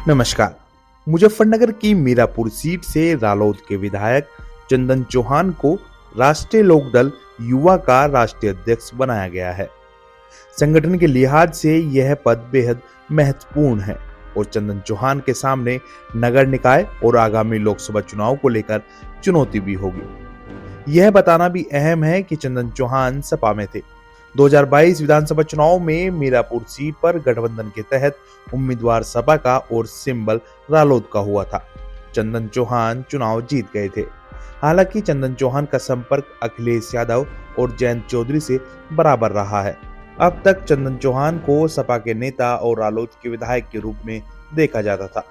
नमस्कार। मुजफ्फरनगर की मीरापुर सीट से रालोद के विधायक चंदन चौहान को राष्ट्रीय लोकदल युवा का राष्ट्रीय अध्यक्ष बनाया गया है। संगठन के लिहाज से यह पद बेहद महत्वपूर्ण है और चंदन चौहान के सामने नगर निकाय और आगामी लोकसभा चुनाव को लेकर चुनौती भी होगी। यह बताना भी अहम है कि चंदन चौहान सपा में थे। 2022 विधानसभा चुनाव में मीरापुर सीट पर गठबंधन के तहत उम्मीदवार सपा का और सिंबल रालोद का हुआ था। चंदन चौहान चुनाव जीत गए थे। हालांकि चंदन चौहान का संपर्क अखिलेश यादव और जयंत चौधरी से बराबर रहा है। अब तक चंदन चौहान को सपा के नेता और रालोद के विधायक के रूप में देखा जाता था।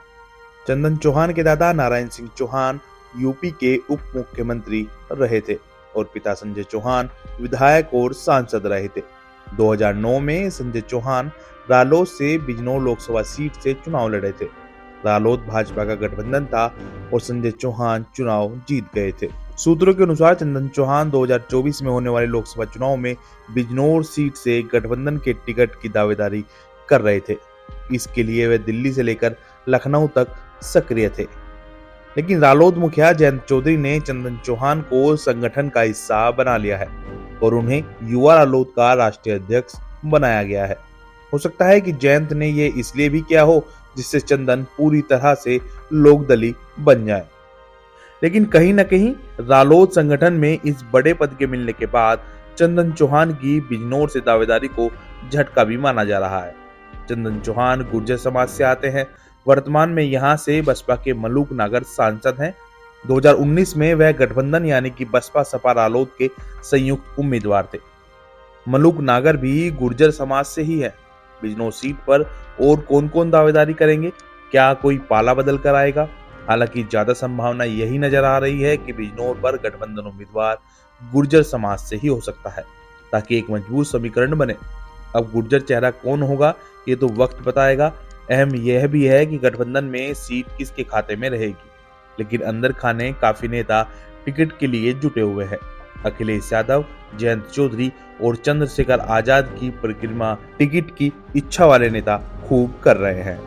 चंदन चौहान के दादा नारायण सिंह चौहान यूपी के उप मुख्यमंत्री रहे थे और पिता संजय चौहान विधायक और सांसद रहे थे। 2009 में संजय चौहान रालोद से बिजनौर लोकसभा सीट से चुनाव लड़े थे। रालोद भाजपा का गठबंधन था और संजय चौहान चुनाव जीत गए थे। सूत्रों के अनुसार चंदन चौहान 2024 में होने वाले लोकसभा चुनाव में बिजनौर सीट से गठबंधन के टिकट की दावेदारी कर रहे थे। इसके लिए वे दिल्ली से लेकर लखनऊ तक सक्रिय थे। लेकिन रालोद मुखिया जयंत चौधरी ने चंदन चौहान को संगठन का हिस्सा बना लिया है और उन्हें युवा रालोद का राष्ट्रीय अध्यक्ष बनाया गया है। हो सकता है कि जयंत ने ये इसलिए भी किया हो जिससे चंदन पूरी तरह से लोकदली बन जाए। लेकिन कहीं न कहीं रालोद संगठन में इस बड़े पद के मिलने के बाद चंदन चौहान की बिजनौर से दावेदारी को झटका भी माना जा रहा है। चंदन चौहान गुर्जर समाज से आते हैं। वर्तमान में यहां से बसपा के मलूक नागर सांसद हैं। 2019 में वह गठबंधन यानी कि बसपा सपा रालोद के संयुक्त उम्मीदवार थे। मलूक नागर भी गुर्जर समाज से ही है। बिजनौर सीट पर और कौन कौन दावेदारी करेंगे? क्या कोई पाला बदल कर आएगा? हालांकि ज्यादा संभावना यही नजर आ रही है कि बिजनौर पर गठबंधन उम्मीदवार गुर्जर समाज से ही हो सकता है ताकि एक मजबूत समीकरण बने। अब गुर्जर चेहरा कौन होगा ये तो वक्त बताएगा। अहम यह भी है कि गठबंधन में सीट किसके खाते में रहेगी, लेकिन अंदर खाने काफी नेता टिकट के लिए जुटे हुए हैं। अखिलेश यादव, जयंत चौधरी और चंद्रशेखर आजाद की परिक्रमा टिकट की इच्छा वाले नेता खूब कर रहे हैं।